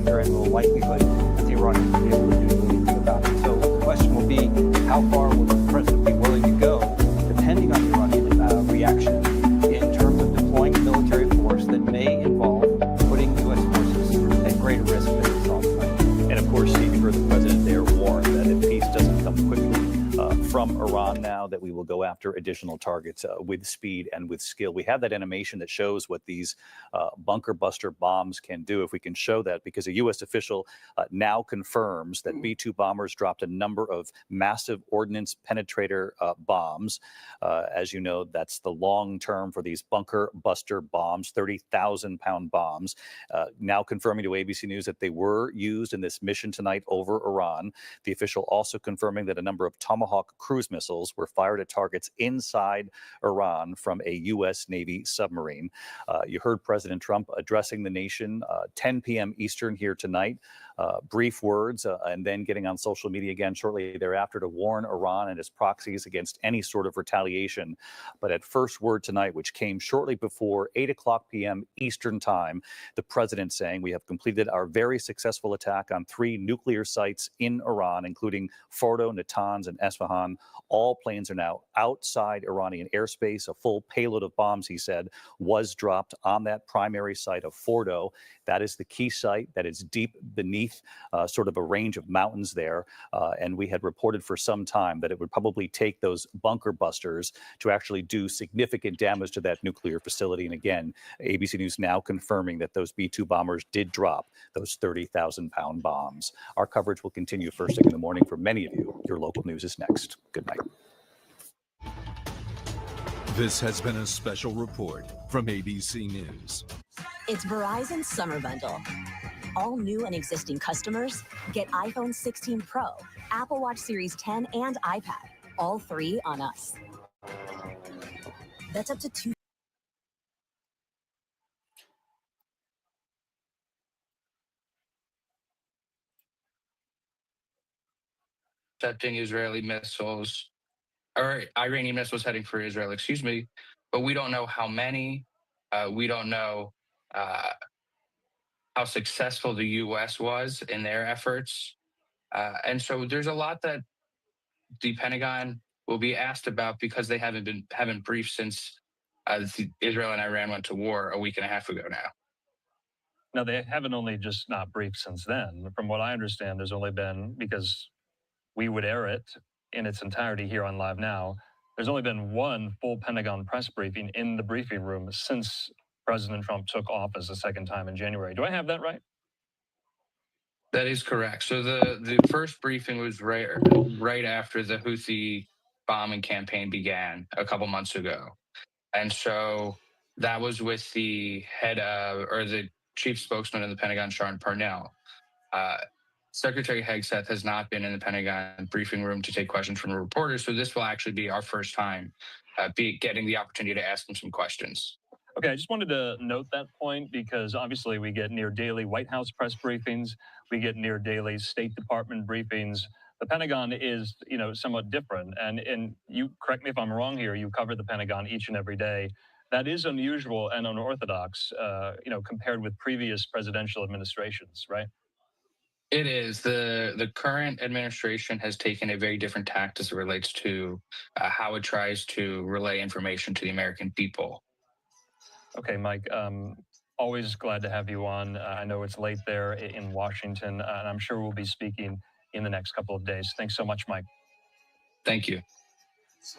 very low likelihood that the Iranians will be able to do anything about it. So the question will be, how far will the president be willing to go, depending on the Iranian reaction, in terms of deploying a military force that may involve putting U.S. forces at greater risk than we saw tonight. And of course, Steve, you heard the president there warn that if peace doesn't come quickly from Iran now, that we will go after additional targets with speed and with skill. We have that animation that shows what these bunker buster bombs can do. If we can show that, because a U.S. official now confirms that B-2 bombers dropped a number of massive ordnance penetrator bombs. As you know, that's the long term for these bunker buster bombs, 30,000-pound bombs. Now confirming to ABC News that they were used in this mission tonight over Iran. The official also confirming that a number of Tomahawk cruise missiles were fired at targets inside Iran from a U.S. Navy submarine. You heard President Trump addressing the nation 10 p.m. Eastern here tonight. Brief words and then getting on social media again shortly thereafter to warn Iran and its proxies against any sort of retaliation. But at first word tonight, which came shortly before 8 o'clock p.m. Eastern time, the president saying we have completed our very successful attack on 3 nuclear sites in Iran, including Fordo, Natanz, and Esfahan. All planes are now outside Iranian airspace. A full payload of bombs, he said, was dropped on that primary site of Fordo. That is the key site that is deep beneath sort of a range of mountains there. And we had reported for some time that it would probably take those bunker busters to actually do significant damage to that nuclear facility. And again, ABC News now confirming that those B-2 bombers did drop those 30,000-pound bombs. Our coverage will continue first thing in the morning for many of you. Your local news is next. Good night. This has been a special report from ABC News. It's Verizon's Summer Bundle. All new and existing customers get iPhone 16 Pro, Apple Watch Series 10, and iPad. All 3 on us. That's up to 2. Intercepting Israeli missiles, or Iranian missiles heading for Israel, excuse me, but we don't know how many. We don't know how successful the U.S. was in their efforts. And so there's a lot that the Pentagon will be asked about because they haven't briefed since Israel and Iran went to war a week and a half ago now. Now, they haven't only just not briefed since then. From what I understand, there's only been, because we would air it in its entirety here on Live Now, there's only been one full Pentagon press briefing in the briefing room since President Trump took office a second time in January. Do I have that right? That is correct. So the first briefing was right after the Houthi bombing campaign began a couple months ago. And so that was with the head of, or the chief spokesman of the Pentagon, Sean Parnell. Secretary Hegseth has not been in the Pentagon briefing room to take questions from reporters, so this will actually be our first time getting the opportunity to ask him some questions. Okay, I just wanted to note that point because obviously we get near daily White House press briefings, we get near daily State Department briefings. The Pentagon is, somewhat different, and you correct me if I'm wrong here. You cover the Pentagon each and every day. That is unusual and unorthodox, compared with previous presidential administrations, right? It is. The current administration has taken a very different tact as it relates to how it tries to relay information to the American people. Okay, Mike, always glad to have you on. I know it's late there in Washington, and I'm sure we'll be speaking in the next couple of days. Thanks so much, Mike. Thank you.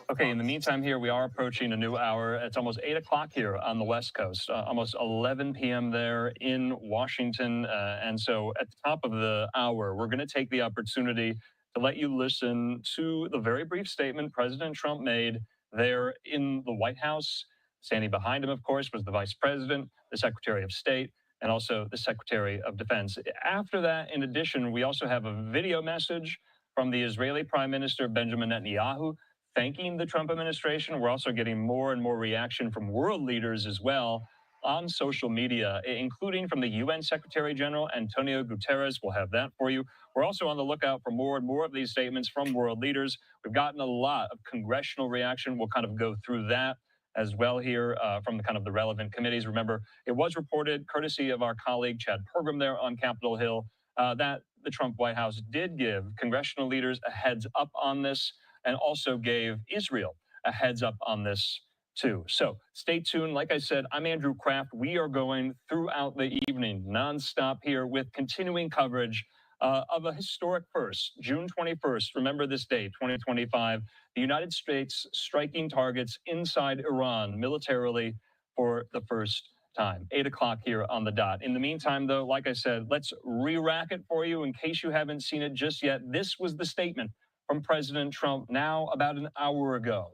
Okay, in the meantime here, we are approaching a new hour. It's almost 8 o'clock here on the West Coast, almost 11 p.m. there in Washington. And so at the top of the hour, we're going to take the opportunity to let you listen to the very brief statement President Trump made there in the White House. Standing behind him, of course, was the Vice President, the Secretary of State, and also the Secretary of Defense. After that, in addition, we also have a video message from the Israeli Prime Minister Benjamin Netanyahu thanking the Trump administration. We're also getting more and more reaction from world leaders as well on social media, including from the UN Secretary General Antonio Guterres. We'll have that for you. We're also on the lookout for more and more of these statements from world leaders. We've gotten a lot of congressional reaction. We'll kind of go through that as well here from the kind of the relevant committees. Remember, it was reported, courtesy of our colleague Chad Pergram there on Capitol Hill, that the Trump White House did give congressional leaders a heads up on this and also gave Israel a heads up on this too. So stay tuned. Like I said, I'm Andrew Kraft. We are going throughout the evening nonstop here with continuing coverage of a historic first, June 21st. Remember this day, 2025, the United States striking targets inside Iran militarily for the first time, 8 o'clock here on the dot. In the meantime, though, like I said, let's re-rack it for you in case you haven't seen it just yet. This was the statement from President Trump now about an hour ago.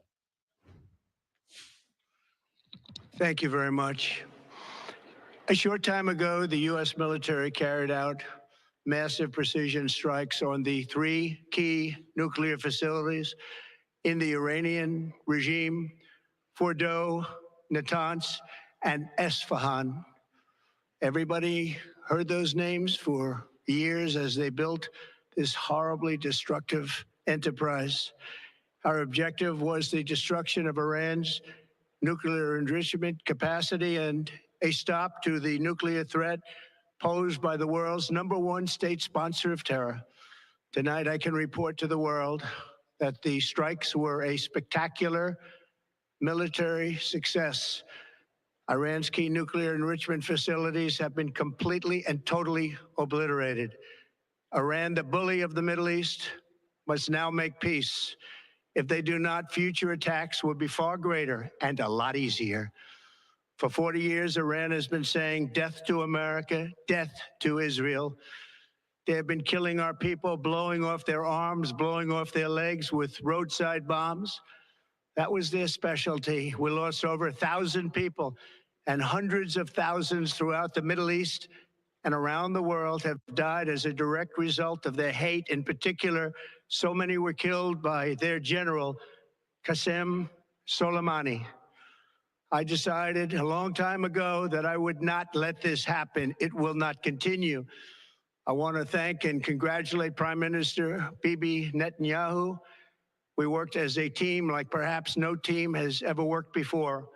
Thank you very much. A short time ago, the U.S. military carried out massive precision strikes on the 3 key nuclear facilities in the Iranian regime, Fordow, Natanz, and Esfahan. Everybody heard those names for years as they built this horribly destructive enterprise. Our objective was the destruction of Iran's nuclear enrichment capacity and a stop to the nuclear threat posed by the world's #1 state sponsor of terror. Tonight, I can report to the world that the strikes were a spectacular military success. Iran's key nuclear enrichment facilities have been completely and totally obliterated. Iran, the bully of the Middle East, must now make peace. If they do not, future attacks will be far greater and a lot easier. For 40 years, Iran has been saying death to America, death to Israel. They have been killing our people, blowing off their arms, blowing off their legs with roadside bombs. That was their specialty. We lost over 1,000 people, and hundreds of thousands throughout the Middle East and around the world have died as a direct result of their hate. In particular, so many were killed by their general, Qasem Soleimani. I decided a long time ago that I would not let this happen. It will not continue. I want to thank and congratulate Prime Minister Bibi Netanyahu. We worked as a team like perhaps no team has ever worked before.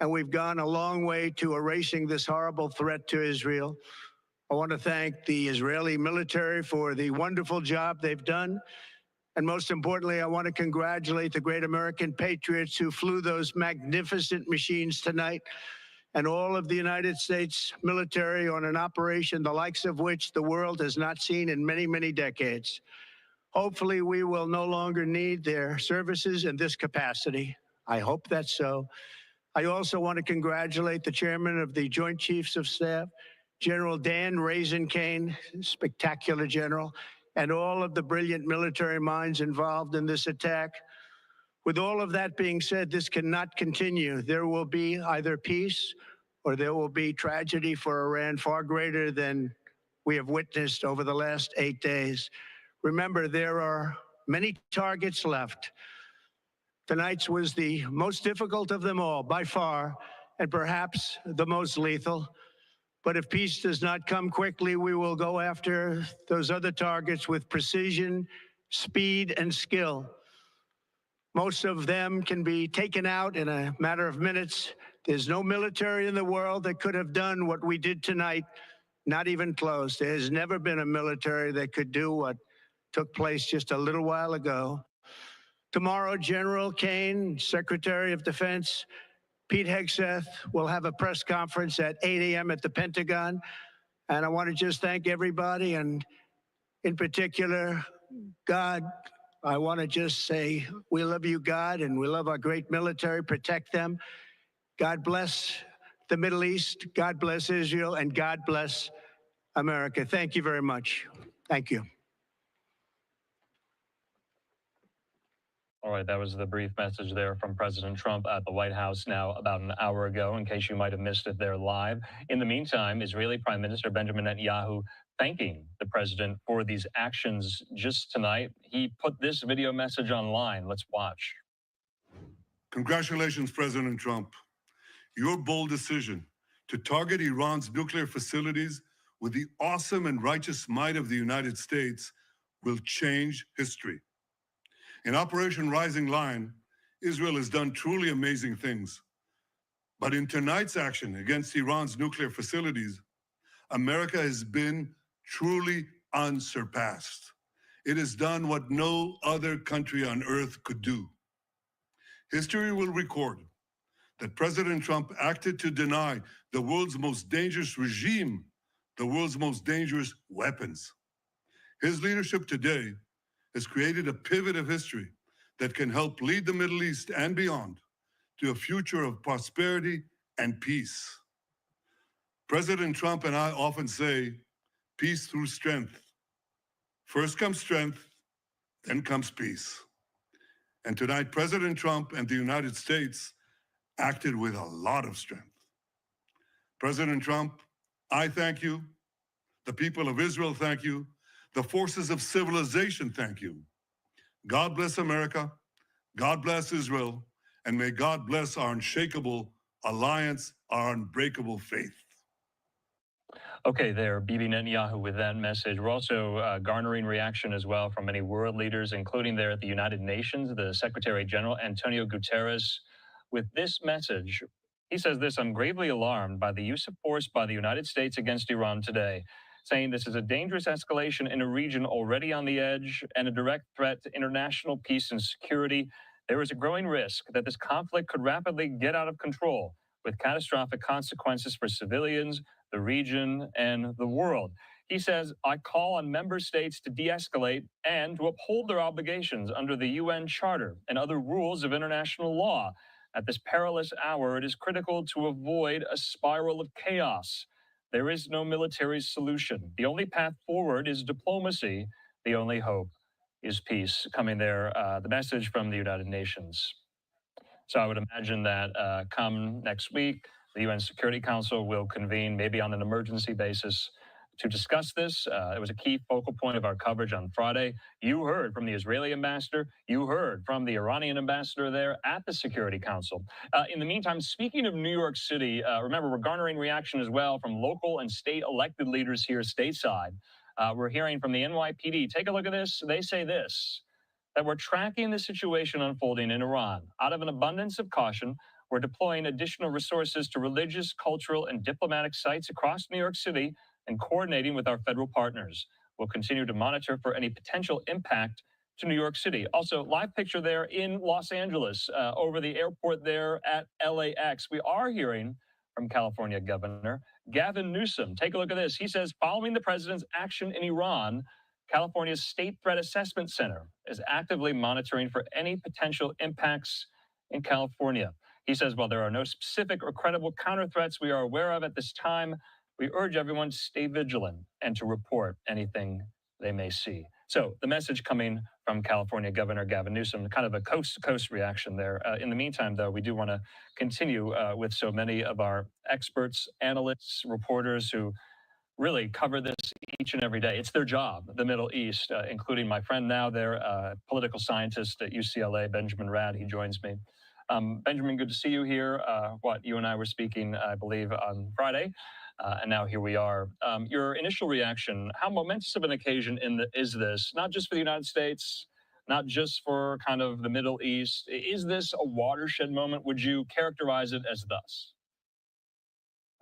And we've gone a long way to erasing this horrible threat to Israel. I want to thank the Israeli military for the wonderful job they've done. And most importantly, I want to congratulate the great American patriots who flew those magnificent machines tonight, and all of the United States military on an operation the likes of which the world has not seen in many, many decades. Hopefully, we will no longer need their services in this capacity. I hope that's so. I also want to congratulate the chairman of the Joint Chiefs of Staff, General Dan Raisin-Kane, spectacular general, and all of the brilliant military minds involved in this attack. With all of that being said, this cannot continue. There will be either peace or there will be tragedy for Iran far greater than we have witnessed over the last 8 days. Remember, there are many targets left. Tonight's was the most difficult of them all, by far, and perhaps the most lethal. But if peace does not come quickly, we will go after those other targets with precision, speed, and skill. Most of them can be taken out in a matter of minutes. There's no military in the world that could have done what we did tonight, not even close. There has never been a military that could do what took place just a little while ago. Tomorrow, General Kane, Secretary of Defense, Pete Hegseth will have a press conference at 8 a.m. at the Pentagon. And I want to just thank everybody, and in particular, God. I want to just say, we love you, God, and we love our great military. Protect them. God bless the Middle East. God bless Israel, and God bless America. Thank you very much. Thank you. All right, that was the brief message there from President Trump at the White House now about an hour ago, in case you might have missed it there live. In the meantime, Israeli Prime Minister Benjamin Netanyahu thanking the president for these actions just tonight. He put this video message online. Let's watch. Congratulations, President Trump. Your bold decision to target Iran's nuclear facilities with the awesome and righteous might of the United States will change history. In Operation Rising Lion, Israel has done truly amazing things. But in tonight's action against Iran's nuclear facilities, America has been truly unsurpassed. It has done what no other country on earth could do. History will record that President Trump acted to deny the world's most dangerous regime the world's most dangerous weapons. His leadership today has created a pivot of history that can help lead the Middle East and beyond to a future of prosperity and peace. President Trump and I often say, peace through strength. First comes strength, then comes peace. And tonight, President Trump and the United States acted with a lot of strength. President Trump, I thank you. The people of Israel thank you. The forces of civilization thank you. God bless America. God bless Israel. And may God bless our unshakable alliance, our unbreakable faith. Okay, there, Bibi Netanyahu with that message. We're also garnering reaction as well from many world leaders, including there at the United Nations, the Secretary General Antonio Guterres, with this message. He says this: I'm gravely alarmed by the use of force by the United States against Iran today, saying this is a dangerous escalation in a region already on the edge and a direct threat to international peace and security. There is a growing risk that this conflict could rapidly get out of control with catastrophic consequences for civilians, the region, and the world. He says, I call on member states to de-escalate and to uphold their obligations under the UN Charter and other rules of international law. At this perilous hour, it is critical to avoid a spiral of chaos. There is no military solution. The only path forward is diplomacy. The only hope is peace. Coming there, the message from the United Nations. So I would imagine that come next week, the UN Security Council will convene, maybe on an emergency basis, to discuss this. It was a key focal point of our coverage on Friday. You heard from the Israeli ambassador. You heard from the Iranian ambassador there at the Security Council. In the meantime, speaking of New York City, remember, we're garnering reaction as well from local and state elected leaders here stateside. We're hearing from the NYPD. Take a look at this. They say this, that we're tracking the situation unfolding in Iran. Out of an abundance of caution, we're deploying additional resources to religious, cultural, and diplomatic sites across New York City and coordinating with our federal partners. We'll continue to monitor for any potential impact to New York City. Also, live picture there in Los Angeles, over the airport there at LAX. We are hearing from California Governor Gavin Newsom. Take a look at this. He says, following the president's action in Iran, California's State Threat Assessment Center is actively monitoring for any potential impacts in California. He says, while there are no specific or credible counter threats we are aware of at this time, we urge everyone to stay vigilant and to report anything they may see. So the message coming from California Governor Gavin Newsom, kind of a coast-to-coast reaction there. In the meantime, though, we do want to continue with so many of our experts, analysts, reporters who really cover this each and every day. It's their job, the Middle East, including my friend now there, political scientist at UCLA, Benjamin Rad. He joins me. Benjamin, good to see you here. You and I were speaking, I believe, on Friday. And now here we are. Your initial reaction, how momentous of an occasion is this, not just for the United States, not just for kind of the Middle East? Is this a watershed moment? Would you characterize it as thus?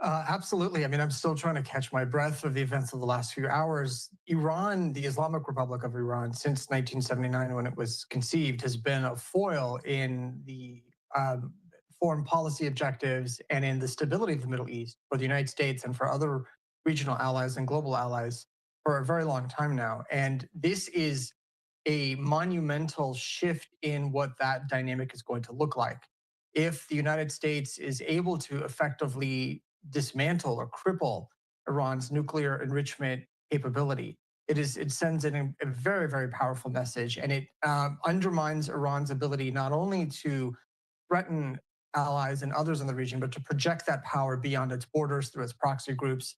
Absolutely. I mean, I'm still trying to catch my breath of the events of the last few hours. Iran, the Islamic Republic of Iran, since 1979, when it was conceived, has been a foil in the foreign policy objectives and in the stability of the Middle East for the United States and for other regional allies and global allies for a very long time now. And this is a monumental shift in what that dynamic is going to look like. If the United States is able to effectively dismantle or cripple Iran's nuclear enrichment capability, it sends in a very, very powerful message, and it undermines Iran's ability not only to threaten allies and others in the region, but to project that power beyond its borders through its proxy groups.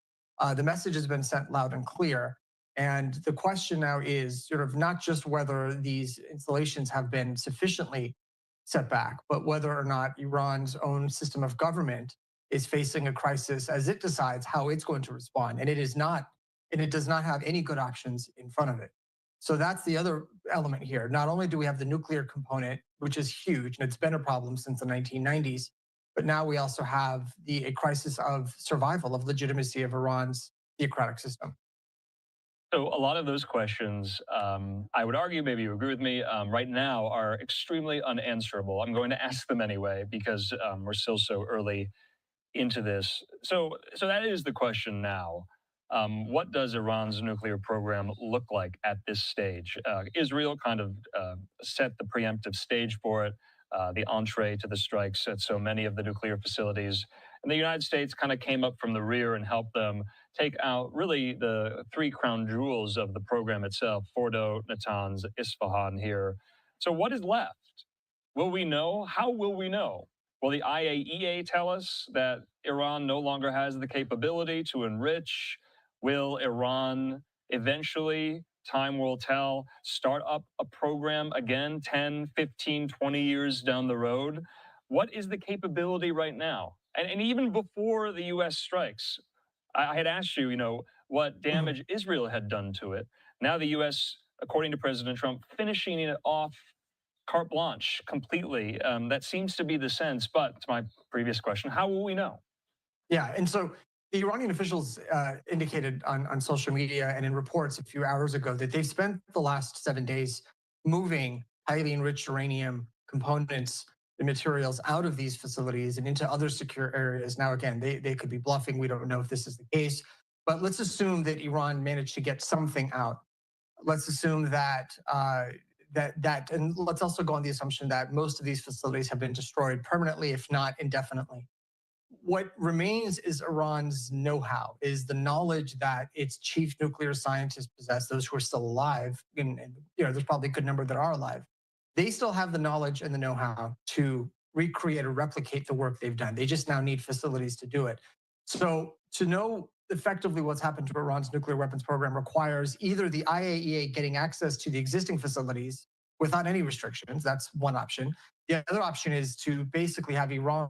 The message has been sent loud and clear. And the question now is sort of not just whether these installations have been sufficiently set back, but whether or not Iran's own system of government is facing a crisis as it decides how it's going to respond. And it is not, and it does not have any good options in front of it. So that's the other element here. Not only do we have the nuclear component, which is huge, and it's been a problem since the 1990s, but now we also have a crisis of survival, of legitimacy of Iran's theocratic system. So a lot of those questions, I would argue, maybe you agree with me, right now are extremely unanswerable. I'm going to ask them anyway because we're still so early into this. So that is the question now. What does Iran's nuclear program look like at this stage? Israel kind of set the preemptive stage for it, the entree to the strikes at so many of the nuclear facilities. And the United States kind of came up from the rear and helped them take out really the three crown jewels of the program itself, Fordo, Natanz, Isfahan here. So what is left? Will we know? How will we know? Will the IAEA tell us that Iran no longer has the capability to enrich? Will Iran eventually, time will tell, start up a program again 10, 15, 20 years down the road? What is the capability right now? And even before the US strikes, I had asked you, what damage Israel had done to it. Now the US, according to President Trump, finishing it off carte blanche completely. That seems to be the sense. But to my previous question, how will we know? Yeah, and so the Iranian officials indicated on social media and in reports a few hours ago that they've spent the last 7 days moving highly enriched uranium components and materials out of these facilities and into other secure areas. Now, again, they could be bluffing. We don't know if this is the case, but let's assume that Iran managed to get something out. Let's assume that and let's also go on the assumption that most of these facilities have been destroyed permanently, if not indefinitely. What remains is Iran's know-how, is the knowledge that its chief nuclear scientists possess, those who are still alive, and there's probably a good number that are alive. They still have the knowledge and the know-how to recreate or replicate the work they've done. They just now need facilities to do it. So to know effectively what's happened to Iran's nuclear weapons program requires either the IAEA getting access to the existing facilities without any restrictions. That's one option. The other option is to basically have Iran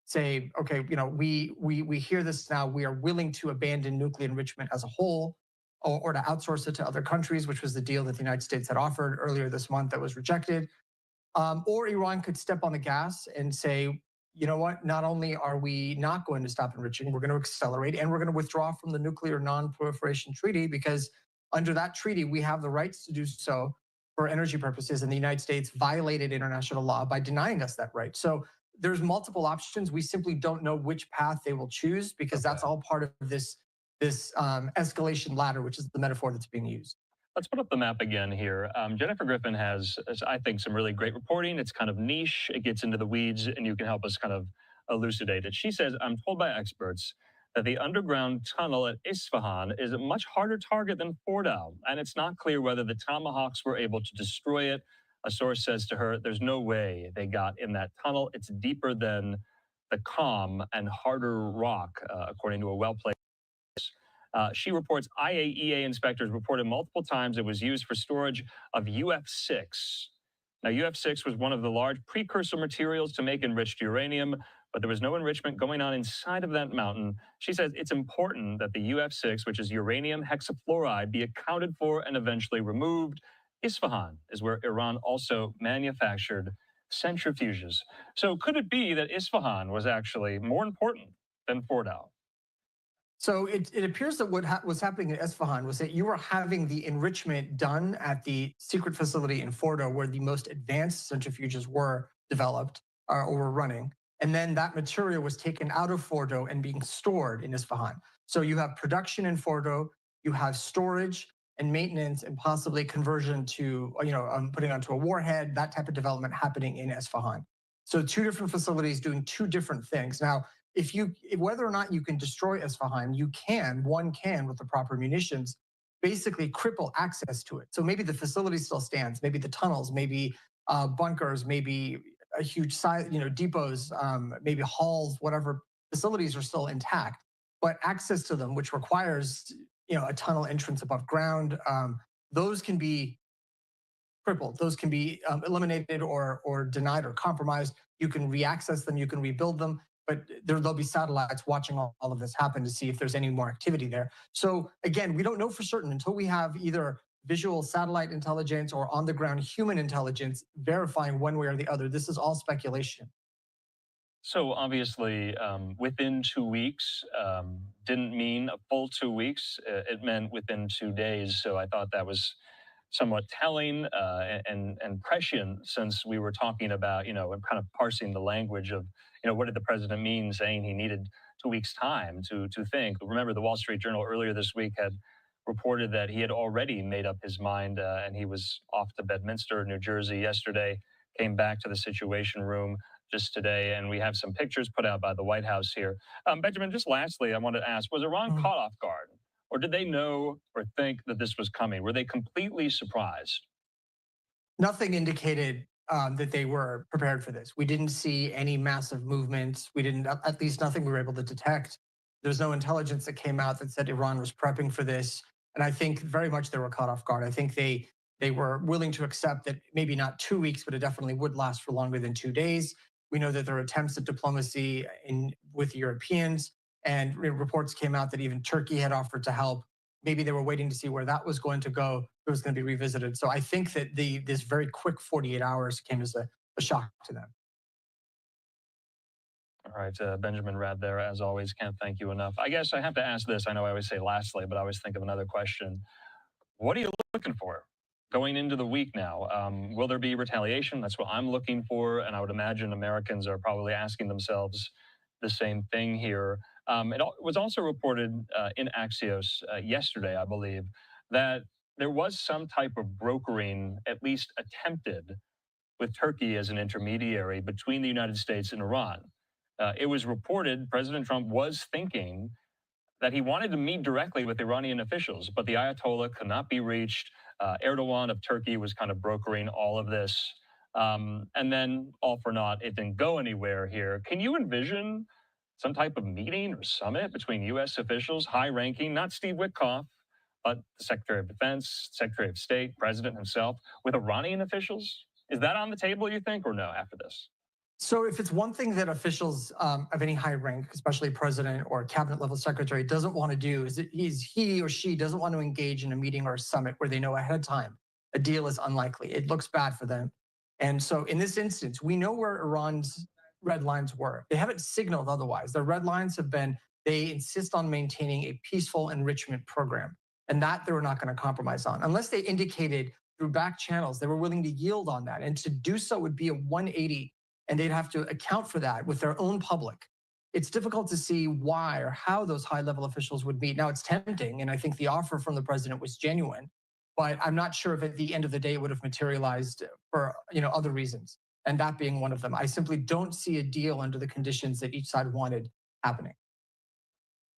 say, okay, we hear this now. We are willing to abandon nuclear enrichment as a whole, or to outsource it to other countries, which was the deal that the United States had offered earlier this month that was rejected. Or Iran could step on the gas and say, you know what, not only are we not going to stop enriching, we're going to accelerate, and we're going to withdraw from the Nuclear Non-Proliferation Treaty, because under that treaty, we have the rights to do so for energy purposes, and the United States violated international law by denying us that right. So there's multiple options. We simply don't know which path they will choose, because that's all part of this escalation ladder, which is the metaphor that's being used. Let's put up the map again here. Jennifer Griffin has, I think, some really great reporting. It's kind of niche. It gets into the weeds, and you can help us kind of elucidate it. She says, I'm told by experts that the underground tunnel at Isfahan is a much harder target than Fordow, and it's not clear whether the Tomahawks were able to destroy it. A source says to her, there's no way they got in that tunnel. It's deeper than the calm and harder rock, according to a well-placed. She reports IAEA inspectors reported multiple times it was used for storage of UF6. Now, UF6 was one of the large precursor materials to make enriched uranium, but there was no enrichment going on inside of that mountain. She says it's important that the UF6, which is uranium hexafluoride, be accounted for and eventually removed. Isfahan is where Iran also manufactured centrifuges. So could it be that Isfahan was actually more important than Fordow? So it appears that what was happening in Isfahan was that you were having the enrichment done at the secret facility in Fordo, where the most advanced centrifuges were developed or were running. And then that material was taken out of Fordo and being stored in Isfahan. So you have production in Fordo, you have storage and maintenance and possibly conversion to, putting onto a warhead, that type of development happening in Isfahan. So two different facilities doing two different things. Now, whether or not you can destroy Isfahan, one can with the proper munitions, basically cripple access to it. So maybe the facility still stands, maybe the tunnels, maybe bunkers, maybe a huge size, depots, maybe halls, whatever facilities are still intact, but access to them, which requires, a tunnel entrance above ground, those can be crippled. Those can be eliminated or denied or compromised. You can reaccess them, you can rebuild them, but there'll be satellites watching all of this happen to see if there's any more activity there. So again, we don't know for certain until we have either visual satellite intelligence or on the ground human intelligence verifying one way or the other. This is all speculation. So obviously, within 2 weeks didn't mean a full 2 weeks. It meant within 2 days. So I thought that was somewhat telling and prescient, since we were talking about, and kind of parsing the language of, what did the president mean saying he needed 2 weeks time to think. Remember, the Wall Street Journal earlier this week had reported that he had already made up his mind, and he was off to Bedminster, New Jersey yesterday, came back to the Situation Room just today, and we have some pictures put out by the White House here. Benjamin, just lastly, I wanted to ask, was Iran caught off guard? Or did they know or think that this was coming? Were they completely surprised? Nothing indicated that they were prepared for this. We didn't see any massive movements. We didn't, at least nothing we were able to detect. There's no intelligence that came out that said Iran was prepping for this. And I think very much they were caught off guard. I think they were willing to accept that maybe not 2 weeks, but it definitely would last for longer than 2 days. We know that there are attempts at diplomacy with Europeans, and reports came out that even Turkey had offered to help. Maybe they were waiting to see where that was going to go. It was going to be revisited. So I think that this very quick 48 hours came as a shock to them. All right, Benjamin Rad there, as always, can't thank you enough. I guess I have to ask this. I know I always say lastly, but I always think of another question. What are you looking for going into the week now? Will there be retaliation? That's what I'm looking for. And I would imagine Americans are probably asking themselves the same thing here. It was also reported in Axios yesterday, I believe, that there was some type of brokering, at least attempted, with Turkey as an intermediary between the United States and Iran. It was reported President Trump was thinking that he wanted to meet directly with Iranian officials, but the Ayatollah could not be reached. Erdogan of Turkey was kind of brokering all of this. And then, all for naught, it didn't go anywhere here. Can you envision some type of meeting or summit between U.S. officials, high-ranking, not Steve Witkoff, but the Secretary of Defense, Secretary of State, President himself, with Iranian officials? Is that on the table, you think, or no, after this? So if it's one thing that officials of any high rank, especially president or cabinet level secretary, doesn't want to do, is that he or she doesn't want to engage in a meeting or a summit where they know ahead of time a deal is unlikely. It looks bad for them. And so in this instance, we know where Iran's red lines were. They haven't signaled otherwise. Their red lines have been, they insist on maintaining a peaceful enrichment program, and that they were not going to compromise on, unless they indicated through back channels they were willing to yield on that. And to do so would be a 180, and they'd have to account for that with their own public. It's difficult to see why or how those high-level officials would meet. Now, it's tempting, and I think the offer from the president was genuine, but I'm not sure if at the end of the day it would have materialized for other reasons, and that being one of them. I simply don't see a deal under the conditions that each side wanted happening.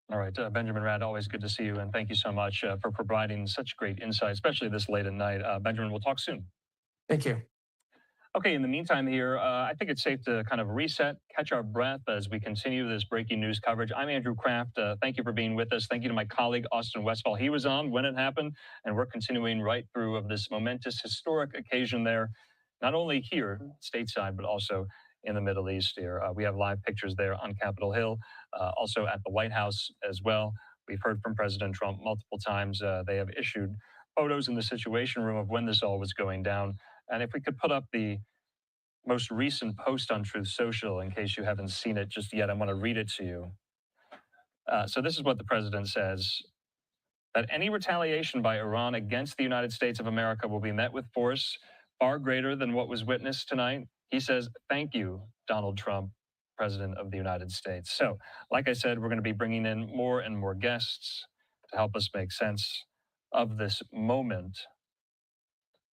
All right, Benjamin Rad, always good to see you, and thank you so much for providing such great insight, especially this late at night. Benjamin, we'll talk soon. Thank you. Okay, in the meantime here, I think it's safe to kind of reset, catch our breath as we continue this breaking news coverage. I'm Andrew Kraft. Thank you for being with us. Thank you to my colleague, Austin Westfall. He was on when it happened, and we're continuing right through of this momentous, historic occasion there, not only here, stateside, but also in the Middle East here. We have live pictures there on Capitol Hill, also at the White House as well. We've heard from President Trump multiple times. They have issued photos in the Situation Room of when this all was going down. And if we could put up the most recent post on Truth Social, in case you haven't seen it just yet, I want to read it to you. So this is what the president says, that any retaliation by Iran against the United States of America will be met with force far greater than what was witnessed tonight. He says, thank you, Donald Trump, President of the United States. So, like I said, we're going to be bringing in more and more guests to help us make sense of this moment.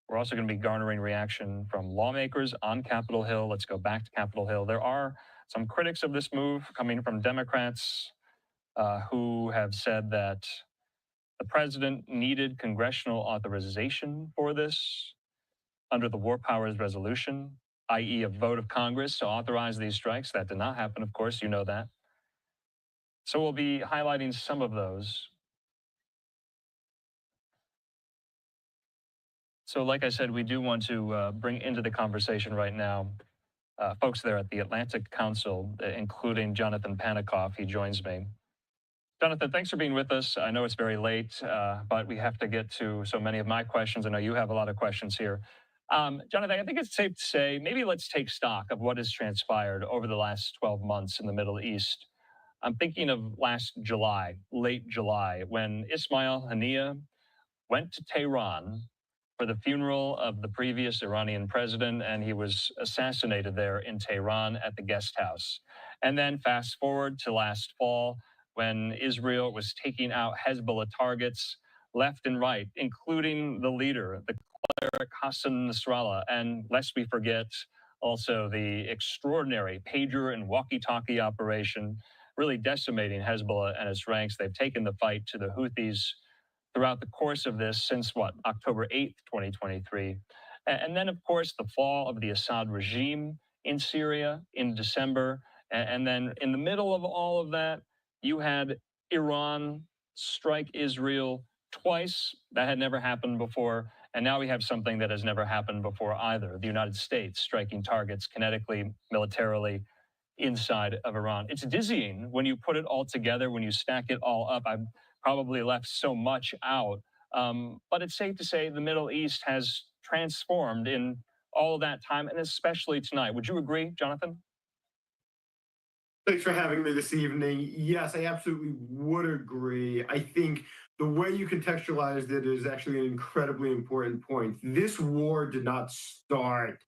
We're also going to be garnering reaction from lawmakers on Capitol Hill. Let's go back to Capitol Hill. There are some critics of this move coming from Democrats who have said that the president needed congressional authorization for this under the War Powers Resolution, i.e. a vote of Congress to authorize these strikes. That did not happen, of course, you know that. So we'll be highlighting some of those. So like I said, we do want to bring into the conversation right now folks there at the Atlantic Council, including Jonathan Panikoff. He joins me. Jonathan, thanks for being with us. I know it's very late, but we have to get to so many of my questions. I know you have a lot of questions here. Jonathan, I think it's safe to say maybe let's take stock of what has transpired over the last 12 months in the Middle East. I'm thinking of last July, late July, when Ismail Haniyeh went to Tehran for the funeral of the previous Iranian president, and he was assassinated there in Tehran at the guest house. And then fast forward to last fall, when Israel was taking out Hezbollah targets left and right, including the leader, the cleric Hassan Nasrallah. And lest we forget also the extraordinary pager and walkie-talkie operation, really decimating Hezbollah and its ranks. They've taken the fight to the Houthis throughout the course of this since what, October 8th, 2023. And then, of course, the fall of the Assad regime in Syria in December. And then in the middle of all of that, you had Iran strike Israel twice. That had never happened before. And now we have something that has never happened before either. The United States striking targets kinetically, militarily inside of Iran. It's dizzying when you put it all together, when you stack it all up. I've probably left so much out. But it's safe to say the Middle East has transformed in all of that time, and especially tonight. Would you agree, Jonathan? Thanks for having me this evening. Yes, I absolutely would agree. I think the way you contextualized it is actually an incredibly important point. This war did not start,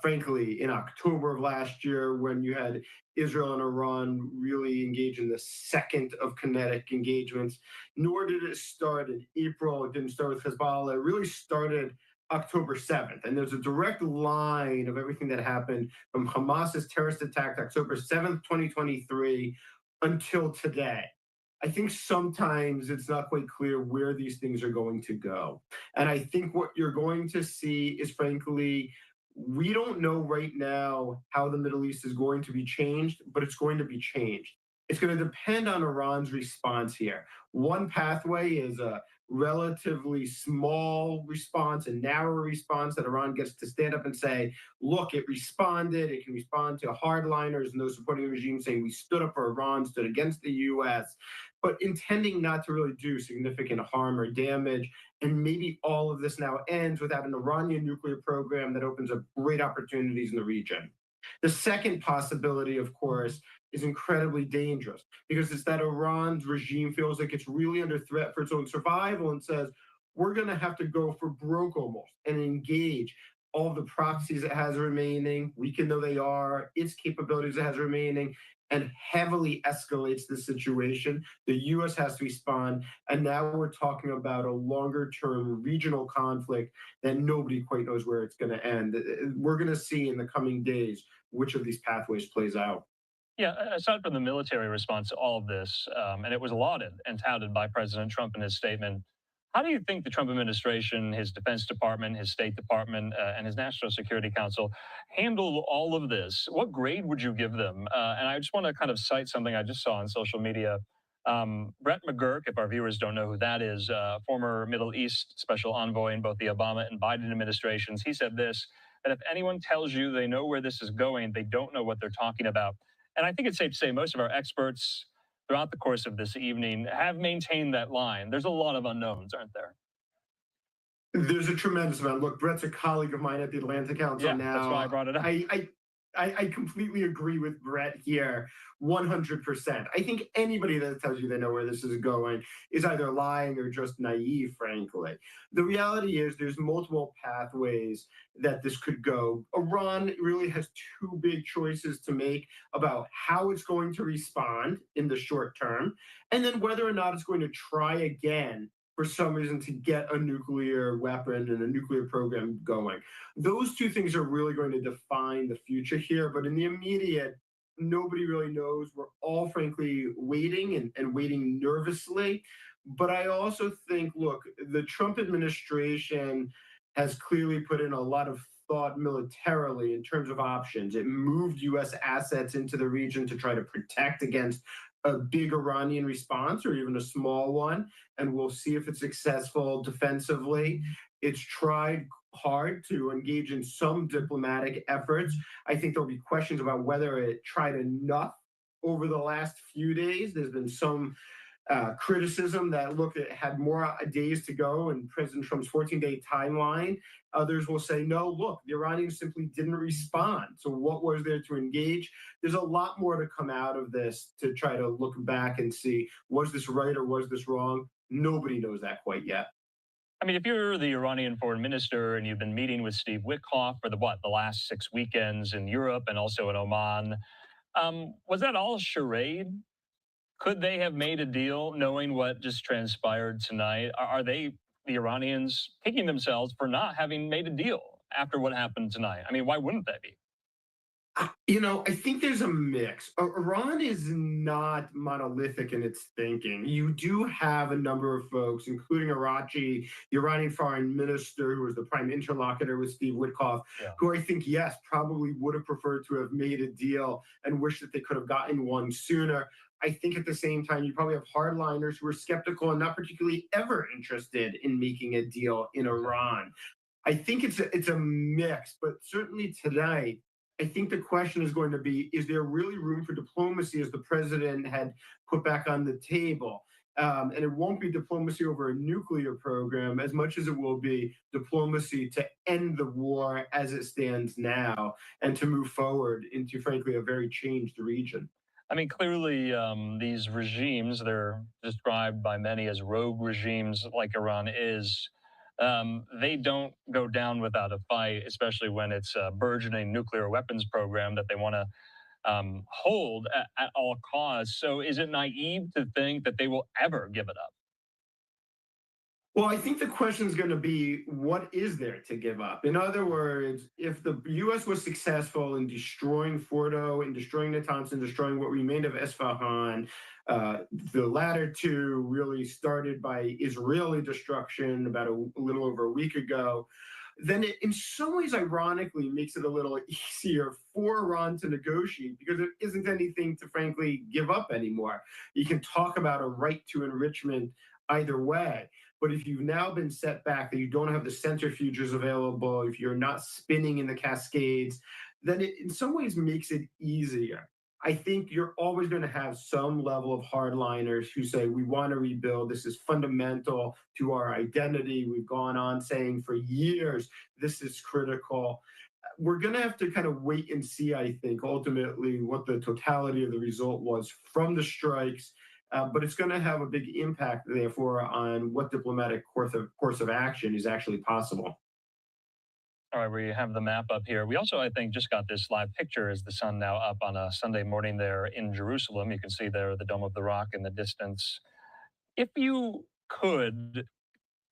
frankly, in October of last year when you had Israel and Iran really engage in the second of kinetic engagements, nor did it start in April. It didn't start with Hezbollah. It really started October 7th. And there's a direct line of everything that happened from Hamas's terrorist attack, October 7th, 2023, until today. I think sometimes it's not quite clear where these things are going to go. And I think what you're going to see is, frankly, we don't know right now how the Middle East is going to be changed, but it's going to be changed. It's going to depend on Iran's response here. One pathway is a relatively small response, a narrow response that Iran gets to stand up and say, look, it responded. It can respond to hardliners and those supporting the regime saying we stood up for Iran, stood against the U.S., but intending not to really do significant harm or damage. And maybe all of this now ends without an Iranian nuclear program that opens up great opportunities in the region. The second possibility, of course, is incredibly dangerous because it's that Iran's regime feels like it's really under threat for its own survival and says, we're going to have to go for broke almost and engage all the proxies it has remaining, weaken though they are, its capabilities it has remaining, and heavily escalates the situation. The U.S. has to respond. And now we're talking about a longer term regional conflict that nobody quite knows where it's going to end. We're going to see in the coming days which of these pathways plays out. Yeah, aside from the military response to all of this, and it was lauded and touted by President Trump in his statement, how do you think the Trump administration, his Defense Department, his State Department, and his National Security Council handled all of this? What grade would you give them? And I just want to kind of cite something I just saw on social media. Brett McGurk, if our viewers don't know who that is, former Middle East special envoy in both the Obama and Biden administrations, he said this, that if anyone tells you they know where this is going, they don't know what they're talking about. And I think it's safe to say most of our experts throughout the course of this evening have maintained that line. There's a lot of unknowns, aren't there? There's a tremendous amount. Look, Brett's a colleague of mine at the Atlantic Council now. That's why I brought it up. I completely agree with Brett here, 100%. I think anybody that tells you they know where this is going is either lying or just naive, frankly. The reality is there's multiple pathways that this could go. Iran really has two big choices to make about how it's going to respond in the short term, and then whether or not it's going to try again for some reason to get a nuclear weapon and a nuclear program going. Those two things are really going to define the future here. But in the immediate, nobody really knows. We're all, frankly, waiting and waiting nervously. But I also think, look, the Trump administration has clearly put in a lot of thought militarily in terms of options. It moved U.S. assets into the region to try to protect against a big Iranian response or even a small one, and we'll see if it's successful defensively. It's tried hard to engage in some diplomatic efforts. I think there'll be questions about whether it tried enough over the last few days. There's been some criticism that, look, it had more days to go in President Trump's 14-day timeline. Others will say, no, look, the Iranians simply didn't respond. So what was there to engage? There's a lot more to come out of this to try to look back and see, was this right or was this wrong? Nobody knows that quite yet. I mean, if you're the Iranian foreign minister and you've been meeting with Steve Witkoff for the last 6 weekends in Europe and also in Oman, was that all charade? Could they have made a deal knowing what just transpired tonight? Are they, the Iranians, kicking themselves for not having made a deal after what happened tonight? I mean, why wouldn't they be? I think there's a mix. Iran is not monolithic in its thinking. You do have a number of folks, including Arachi, the Iranian foreign minister, who was the prime interlocutor with Steve Witkoff, who I think, yes, probably would have preferred to have made a deal and wish that they could have gotten one sooner. I think at the same time, you probably have hardliners who are skeptical and not particularly ever interested in making a deal in Iran. I think it's a mix, but certainly tonight, I think the question is going to be, is there really room for diplomacy, as the president had put back on the table? And it won't be diplomacy over a nuclear program as much as it will be diplomacy to end the war as it stands now and to move forward into, frankly, a very changed region. I mean, clearly, these regimes, they're described by many as rogue regimes like Iran is. They don't go down without a fight, especially when it's a burgeoning nuclear weapons program that they want to hold at all costs. So is it naive to think that they will ever give it up? Well, I think the question is going to be, what is there to give up? In other words, if the U.S. was successful in destroying Fordo, in destroying Natanz, and destroying what remained of Esfahan, the latter two really started by Israeli destruction about a little over a week ago, then it in some ways ironically makes it a little easier for Iran to negotiate because there isn't anything to frankly give up anymore. You can talk about a right to enrichment either way. But if you've now been set back, that you don't have the centrifuges available, if you're not spinning in the Cascades, then it in some ways makes it easier. I think you're always going to have some level of hardliners who say, we want to rebuild. This is fundamental to our identity. We've gone on saying for years, this is critical. We're going to have to kind of wait and see, I think, ultimately what the totality of the result was from the strikes. But it's going to have a big impact, therefore, on what diplomatic course of action is actually possible. All right, we have the map up here. We also, I think, just got this live picture as the sun now up on a Sunday morning there in Jerusalem. You can see there the Dome of the Rock in the distance. If you could,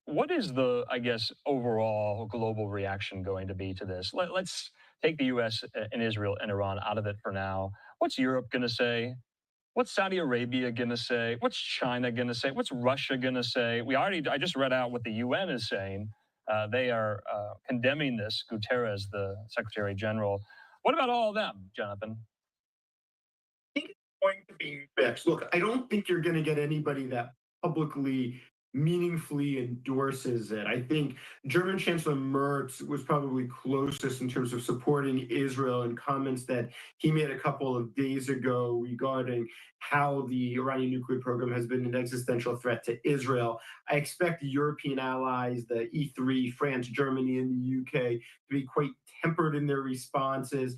what is the, I guess, overall global reaction going to be to this? Let's take the U.S. and Israel and Iran out of it for now. What's Europe going to say? What's Saudi Arabia going to say? What's China going to say? What's Russia going to say? I just read out what the UN is saying. They are condemning this, Guterres, the Secretary General. What about all of them, Jonathan? I think it's going to be mixed. Look, I don't think you're going to get anybody that publicly meaningfully endorses it. I think German Chancellor Merz was probably closest in terms of supporting Israel in comments that he made a couple of days ago regarding how the Iranian nuclear program has been an existential threat to Israel. I expect the European allies, the E3, France, Germany, and the UK, to be quite tempered in their responses.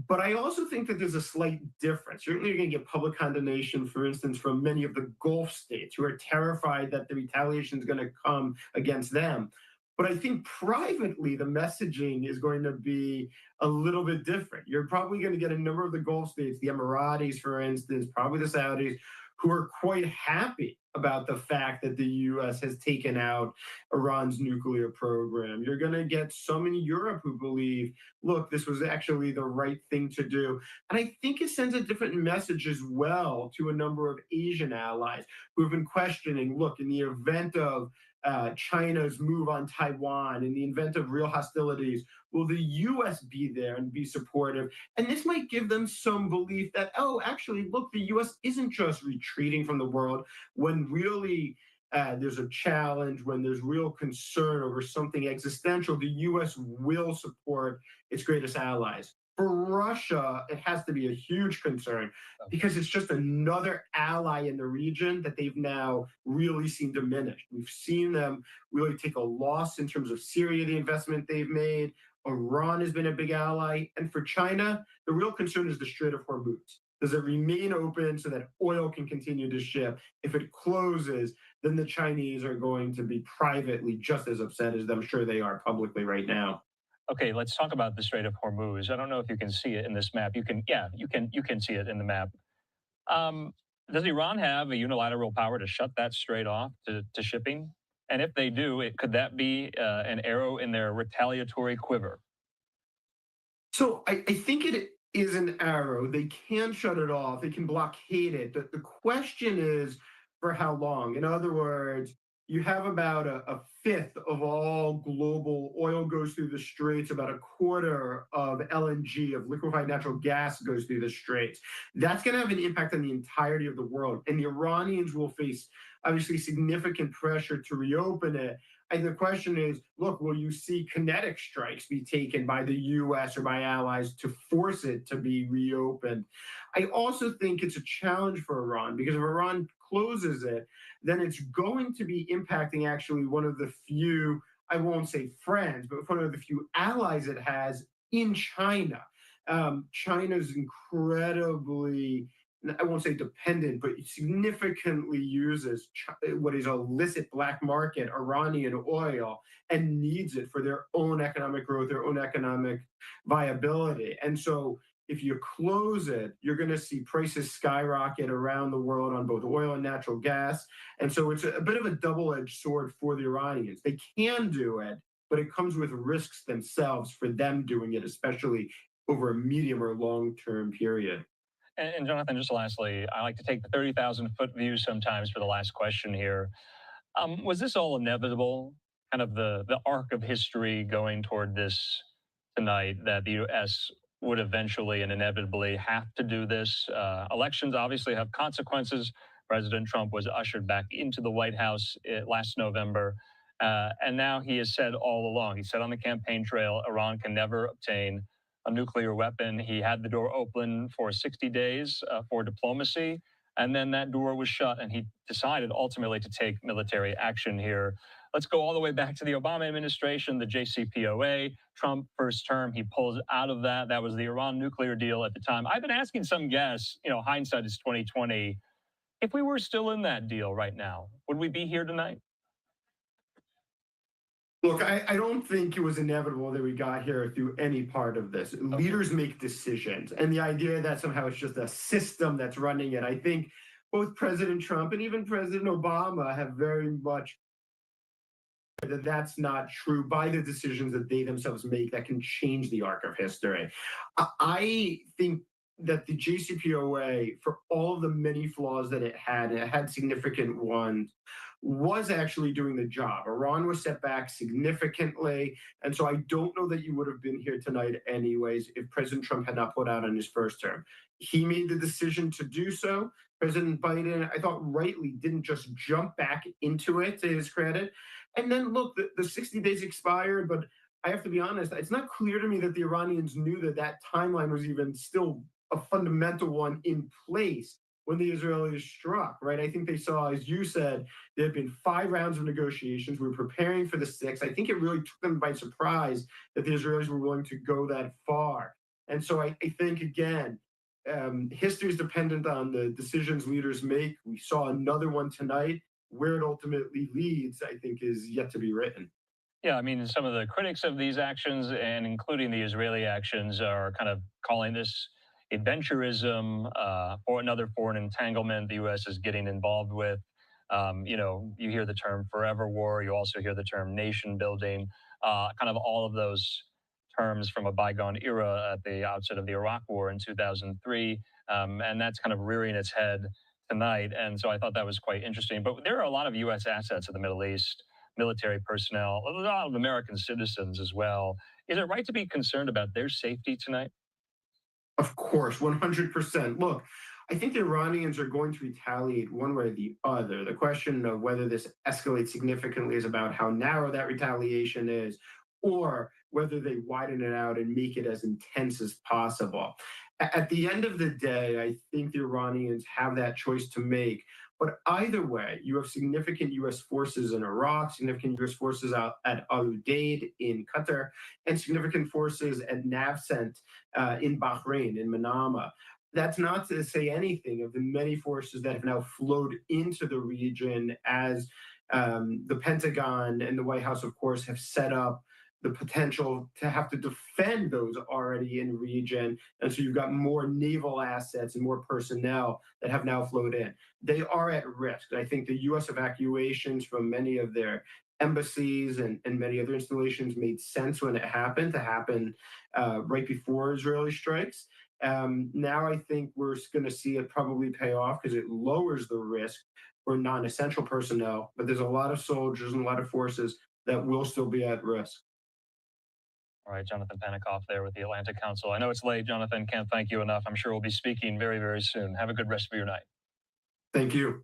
But I also think that there's a slight difference. Certainly, you're going to get public condemnation, for instance, from many of the Gulf states who are terrified that the retaliation is going to come against them. But I think privately, the messaging is going to be a little bit different. You're probably going to get a number of the Gulf states, the Emiratis, for instance, probably the Saudis, who are quite happy about the fact that the U.S. has taken out Iran's nuclear program. You're going to get some in Europe who believe, look, this was actually the right thing to do. And I think it sends a different message as well to a number of Asian allies who have been questioning, look, in the event of China's move on Taiwan, in the event of real hostilities, will the U.S. be there and be supportive? And this might give them some belief that, oh, actually, look, the U.S. isn't just retreating from the world when really there's a challenge, when there's real concern over something existential. The U.S. will support its greatest allies. For Russia, it has to be a huge concern because it's just another ally in the region that they've now really seen diminished. We've seen them really take a loss in terms of Syria, the investment they've made. Iran has been a big ally. And for China, the real concern is the Strait of Hormuz. Does it remain open so that oil can continue to ship? If it closes, then the Chinese are going to be privately just as upset as I'm sure they are publicly right now. Okay, let's talk about the Strait of Hormuz. I don't know if you can see it in this map. You can, yeah, you can see it in the map. Does Iran have a unilateral power to shut that strait off to shipping? And if they do, could that be an arrow in their retaliatory quiver? So I think it is an arrow. They can shut it off. They can blockade it. The question is for how long? In other words, you have about a fifth of all global oil goes through the straits, about a quarter of LNG, of liquefied natural gas, goes through the straits. That's going to have an impact on the entirety of the world. And the Iranians will face, obviously, significant pressure to reopen it. And the question is, look, will you see kinetic strikes be taken by the US or by allies to force it to be reopened? I also think it's a challenge for Iran because if Iran closes it, then it's going to be impacting actually one of the few, I won't say friends, but one of the few allies it has in China. China's incredibly, I won't say dependent, but significantly uses what is illicit black market Iranian oil and needs it for their own economic growth, their own economic viability. And so if you close it, you're going to see prices skyrocket around the world on both oil and natural gas. And so it's a bit of a double-edged sword for the Iranians. They can do it, but it comes with risks themselves for them doing it, especially over a medium or long-term period. And Jonathan, just lastly, I like to take the 30,000-foot view sometimes for the last question here. Was this all inevitable, kind of the arc of history going toward this tonight, that the U.S. would eventually and inevitably have to do this? Elections obviously have consequences. President Trump was ushered back into the White House last November. And now he has said all along, he said on the campaign trail, Iran can never obtain a nuclear weapon. He had the door open for 60 days for diplomacy, and then that door was shut, and he decided ultimately to take military action here. Let's go all the way back to the Obama administration, the JCPOA. Trump, first term, he pulls out of that. That was the Iran nuclear deal at the time. I've been asking some guests, you know, hindsight is 2020. If we were still in that deal right now, would we be here tonight? Look, I don't think it was inevitable that we got here through any part of this. Okay. Leaders make decisions. And the idea that somehow it's just a system that's running it, I think both President Trump and even President Obama have very much that that's not true by the decisions that they themselves make that can change the arc of history. I think that the JCPOA, for all of the many flaws that it had significant ones, was actually doing the job. Iran was set back significantly. And so I don't know that you would have been here tonight anyways if President Trump had not put out on his first term. He made the decision to do so. President Biden, I thought rightly, didn't just jump back into it, to his credit. And then look, the 60 days expired, but I have to be honest, it's not clear to me that the Iranians knew that that timeline was even still a fundamental one in place when the Israelis struck, right? I think they saw, as you said, there had been 5 rounds of negotiations. We were preparing for the 6th. I think it really took them by surprise that the Israelis were willing to go that far. And so I think, again, history is dependent on the decisions leaders make. We saw another one tonight. Where it ultimately leads, I think, is yet to be written. Yeah, I mean, some of the critics of these actions, and including the Israeli actions, are kind of calling this adventurism, or another foreign entanglement the U.S. is getting involved with. You know, you hear the term forever war. You also hear the term nation building, kind of all of those terms from a bygone era at the outset of the Iraq War in 2003. And that's kind of rearing its head tonight. And so I thought that was quite interesting. But there are a lot of U.S. assets in the Middle East, military personnel, a lot of American citizens as well. Is it right to be concerned about their safety tonight? Of course, 100%. Look, I think the Iranians are going to retaliate one way or the other. The question of whether this escalates significantly is about how narrow that retaliation is, or whether they widen it out and make it as intense as possible. At the end of the day, I think the Iranians have that choice to make. But either way, you have significant U.S. forces in Iraq, significant U.S. forces out at Al Udeid in Qatar, and significant forces at Navcent in Bahrain, in Manama. That's not to say anything of the many forces that have now flowed into the region as the Pentagon and the White House, of course, have set up the potential to have to defend those already in region. And so you've got more naval assets and more personnel that have now flowed in. They are at risk. I think the U.S. evacuations from many of their embassies and many other installations made sense when it happened to happen right before Israeli strikes. Now I think we're going to see it probably pay off because it lowers the risk for non-essential personnel, but there's a lot of soldiers and a lot of forces that will still be at risk. All right, Jonathan Panikoff there with the Atlantic Council. I know it's late, Jonathan. Can't thank you enough. I'm sure we'll be speaking very, very soon. Have a good rest of your night. Thank you.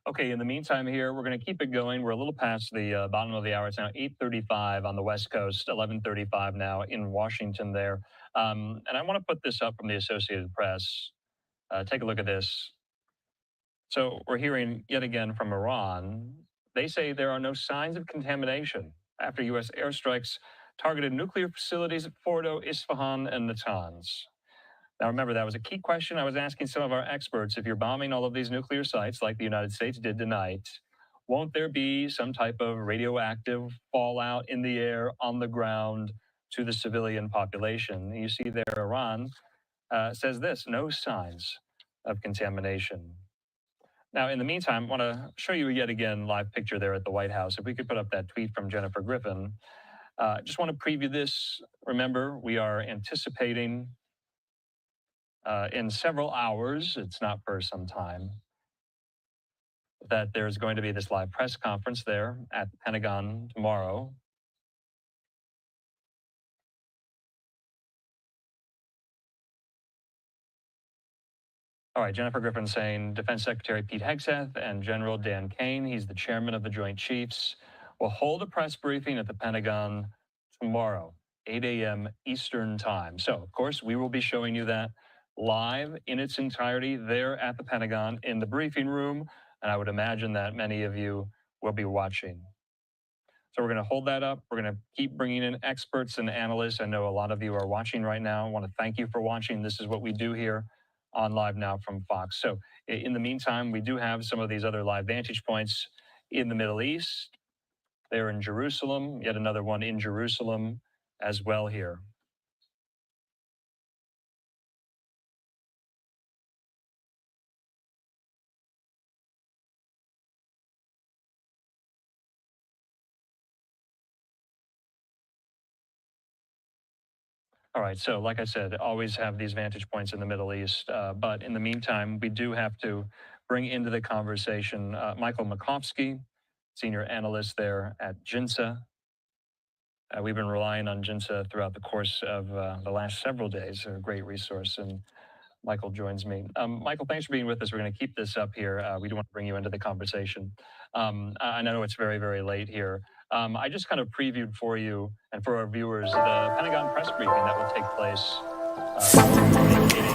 Okay, in the meantime here, we're going to keep it going. We're a little past the bottom of the hour. It's now 8:35 on the West Coast, 11:35 now in Washington there. And I want to put this up from the Associated Press. Take a look at this. So we're hearing yet again from Iran. They say there are no signs of contamination after U.S. airstrikes targeted nuclear facilities at Fordo, Isfahan, and Natanz. Now, remember, that was a key question I was asking some of our experts. If you're bombing all of these nuclear sites like the United States did tonight, won't there be some type of radioactive fallout in the air, on the ground, to the civilian population? You see there, Iran says this, no signs of contamination. Now, in the meantime, I want to show you yet again live picture there at the White House. If we could put up that tweet from Jennifer Griffin. Just want to preview this. Remember, we are anticipating in several hours, it's not for some time, that there's going to be this live press conference there at the Pentagon tomorrow. All right, Jennifer Griffin saying Defense Secretary Pete Hegseth and General Dan Kane, he's the chairman of the Joint Chiefs, will hold a press briefing at the Pentagon tomorrow, 8 a.m. Eastern Time. So, of course, we will be showing you that live in its entirety there at the Pentagon in the briefing room, and I would imagine that many of you will be watching. So we're going to hold that up. We're going to keep bringing in experts and analysts. I know a lot of you are watching right now. I want to thank you for watching. This is what we do here on Live Now from Fox. So in the meantime, we do have some of these other live vantage points in the Middle East. They're in Jerusalem, yet another one in Jerusalem as well here. All right, so like I said, always have these vantage points in the Middle East, but in the meantime, we do have to bring into the conversation Michael Makovsky, senior analyst there at JINSA. We've been relying on JINSA throughout the course of the last several days. They're a great resource, and Michael joins me. Michael, thanks for being with us. We're going to keep this up here. We do want to bring you into the conversation. I know it's very, very late here. I just kind of previewed for you and for our viewers the Pentagon press briefing that will take place tomorrow morning, 8